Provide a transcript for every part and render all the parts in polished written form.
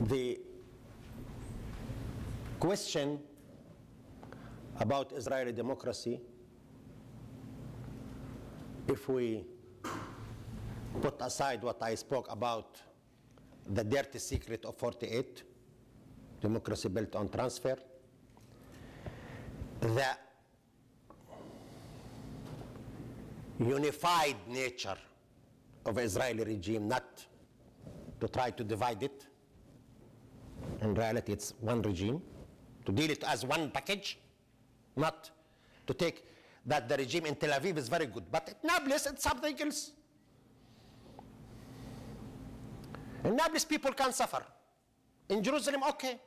The question about Israeli democracy, if we put aside what I spoke about, the dirty secret of 48, democracy built on transfer, the unified nature of Israeli regime, not to try to divide it. In reality, it's one regime, to deal it as one package, not to take that the regime in Tel Aviv is very good, but in Nablus it's something else. In Nablus people can suffer. In Jerusalem, okay,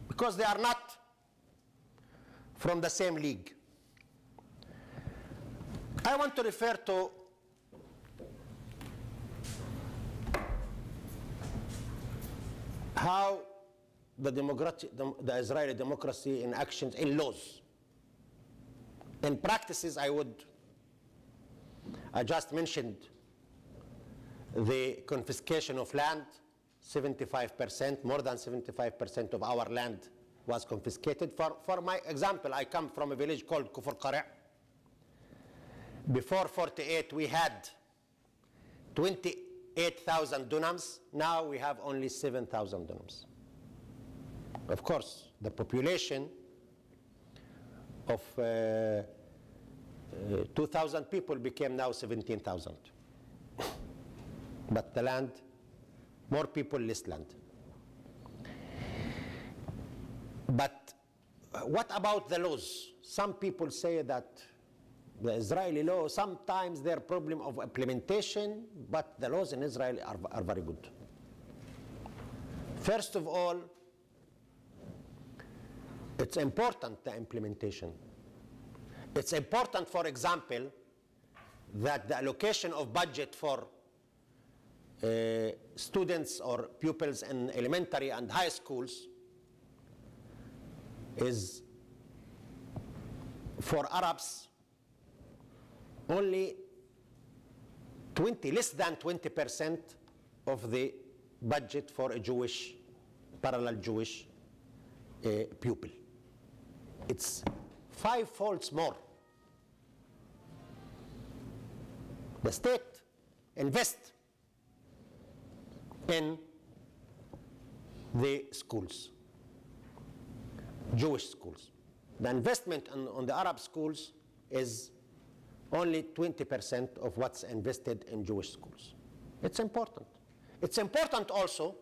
because they are not from the same league. I want to refer to how the Israeli democracy in actions, in laws. In practices, I just mentioned the confiscation of land, 75%, more than 75% of our land was confiscated. For my example, I come from a village called Kufr Qari'. Before 48, we had 28,000 dunams. Now we have only 7,000 dunams. Of course, the population of 2,000 people became now 17,000. But the land, more people, less land. But what about the laws? Some people say that the Israeli law, sometimes they're problem of implementation, but the laws in Israel are very good. First of all, it's important, the implementation. It's important, for example, that the allocation of budget for students or pupils in elementary and high schools is for Arabs only less than 20% of the budget for a Jewish, parallel Jewish pupil. It's 5-fold more. The state invests in the schools, Jewish schools. The investment on the Arab schools is only 20% of what's invested in Jewish schools. It's important. It's important also,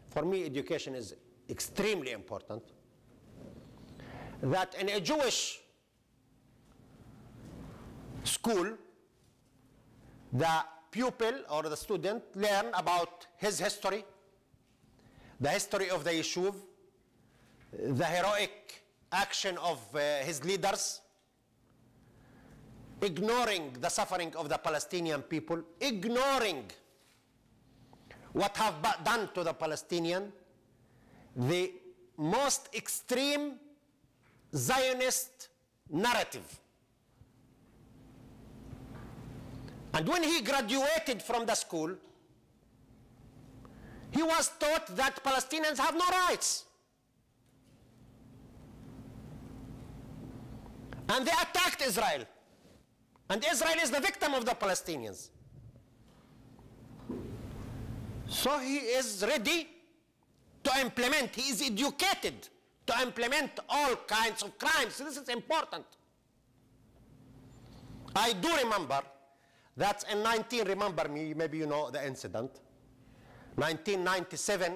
for me education is extremely important, that in a Jewish school, the pupil or the student learn about his history, the history of the Yishuv, the heroic action of his leaders, ignoring the suffering of the Palestinian people, ignoring what have done to the Palestinian, the most extreme Zionist narrative. And when he graduated from the school, he was taught that Palestinians have no rights. And they attacked Israel. And Israel is the victim of the Palestinians. So he is ready to implement, he is educated to implement all kinds of crimes. This is important. I do remember that in remember me, maybe you know the incident, 1997,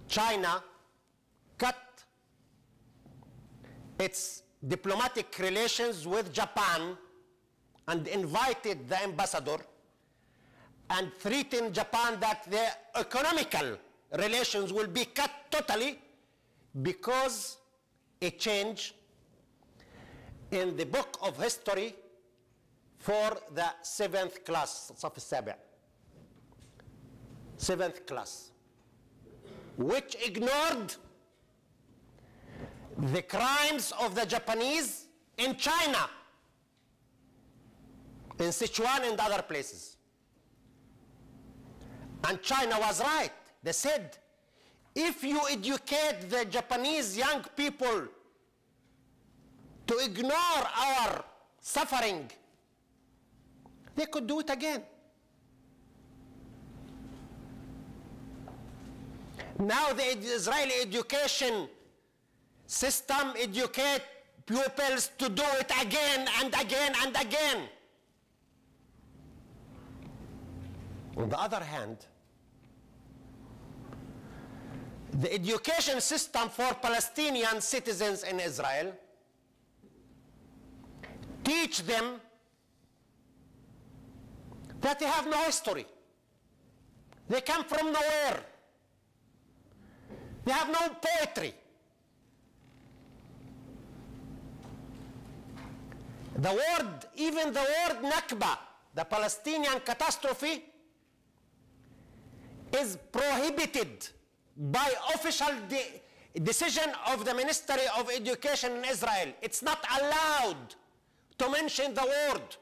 China cut its diplomatic relations with Japan and invited the ambassador and threatened Japan that their economical relations will be cut totally because a change in the book of history for the 7th class, صف السابع, 7th class, which ignored the crimes of the Japanese in China, in Sichuan and other places. And China was right. They said, if you educate the Japanese young people to ignore our suffering, they could do it again. Now the Israeli education system educates pupils to do it again and again and again. On the other hand, the education system for Palestinian citizens in Israel teach them that they have no history. They come from nowhere. They have no poetry. The word, even the word Nakba, the Palestinian catastrophe, is prohibited by official decision of the Ministry of Education in Israel. It's not allowed to mention the word.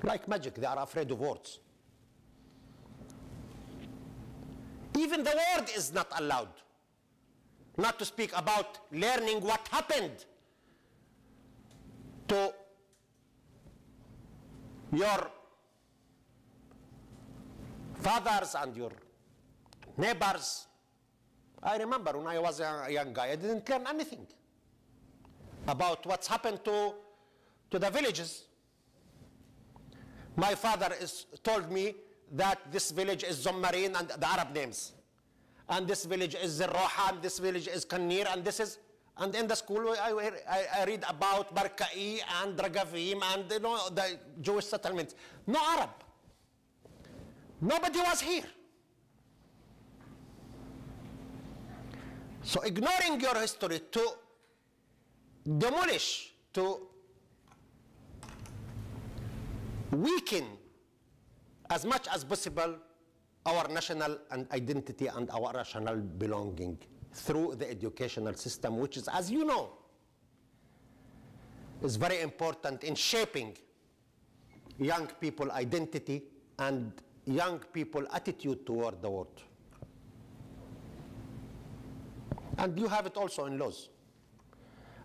Like magic, they are afraid of words. Even the word is not allowed. Not to speak about learning what happened to your fathers and your neighbors. I remember when I was a young guy, I didn't learn anything about what's happened to the villages. My father told me that this village is Zommarin and the Arab names. And this village is Zerroha, and this village is Kanir, and this is, and in the school I read about Barkai and Dragavim and the Jewish settlements. No Arab. Nobody was here. So ignoring your history to demolish, to weaken as much as possible our national identity and our national belonging through the educational system, which is, as you know, is very important in shaping young people identity and young people attitude toward the world. And you have it also in laws.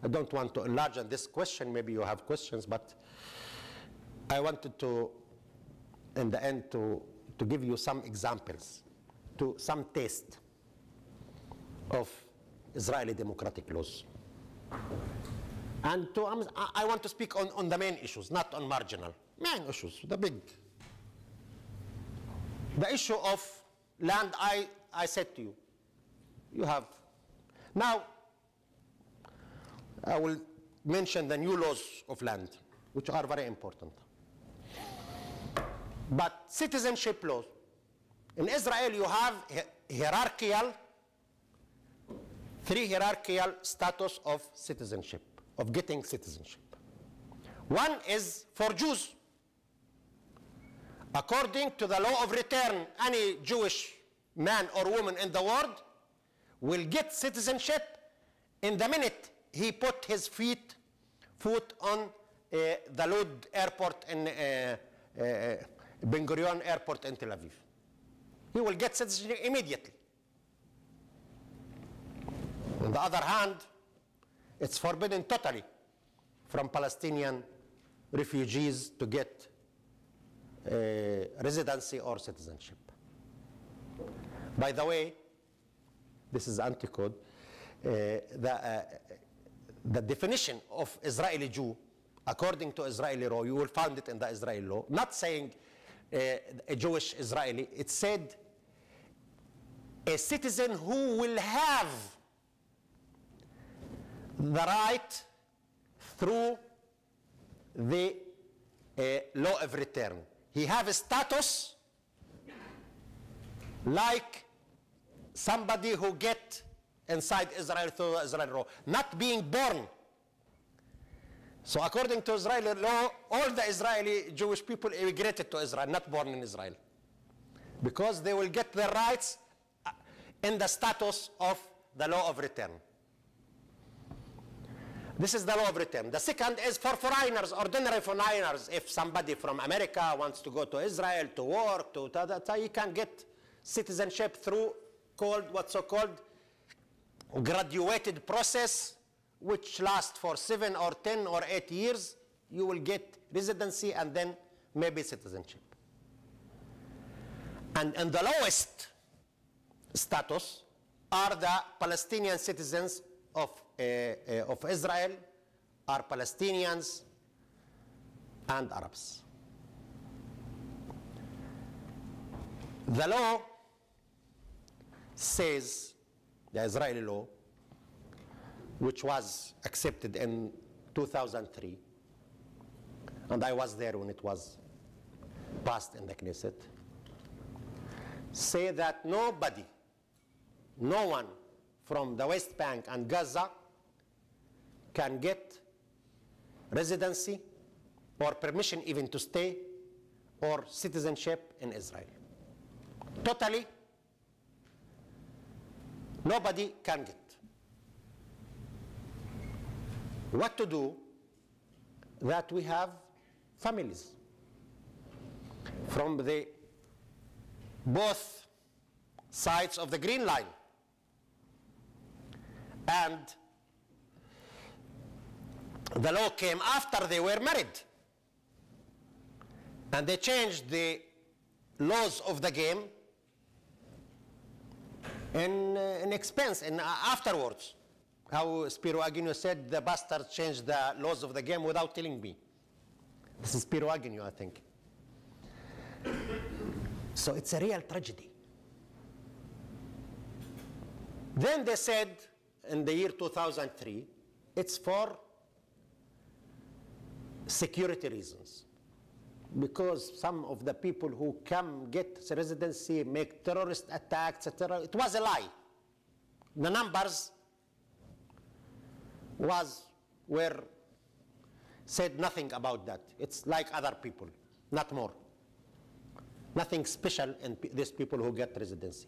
I don't want to enlarge on this question, maybe you have questions, but I wanted to, in the end, to give you some examples, to some taste of Israeli democratic laws. And I want to speak on the main issues, not on marginal. Main issues, the big. The issue of land, I said to you, you have. Now, I will mention the new laws of land, which are very important. But citizenship laws. In Israel, you have three hierarchical status of citizenship, of getting citizenship. One is for Jews. According to the law of return, any Jewish man or woman in the world will get citizenship in the minute he put his foot on the Lod airport in Ben Gurion Airport in Tel Aviv. He will get citizenship immediately. On the other hand, it's forbidden totally from Palestinian refugees to get residency or citizenship. By the way, this is anti-code. The definition of Israeli Jew, according to Israeli law, you will find it in the Israeli law, not saying a Jewish Israeli, it said a citizen who will have the right through the law of return. He have a status like somebody who get inside Israel through Israeli law, not being born. So according to Israeli law, all the Israeli Jewish people immigrated to Israel, not born in Israel, because they will get their rights in the status of the law of return. This is the law of return. The second is for foreigners, ordinary foreigners. If somebody from America wants to go to Israel to work, he can get citizenship through what's so-called graduated process, which lasts for 7 or 10 or 8 years. You will get residency and then maybe citizenship. And in the lowest status are the Palestinian citizens of Israel, are Palestinians and Arabs. The law says, the Israeli law, which was accepted in 2003, and I was there when it was passed in the Knesset, say that nobody, no one from the West Bank and Gaza can get residency or permission even to stay or citizenship in Israel. Totally, nobody can get. What to do? That we have families from the both sides of the Green Line. And the law came after they were married. And they changed the laws of the game in expense and afterwards. How Spiro Agnew said, the bastards changed the laws of the game without telling me. This is Spiro Agnew, I think. So it's a real tragedy. Then they said in the year 2003, it's for security reasons. Because some of the people who come get residency, make terrorist attacks, etc. It was a lie. The numbers were said nothing about that. It's like other people, not more. Nothing special in these people who get residency.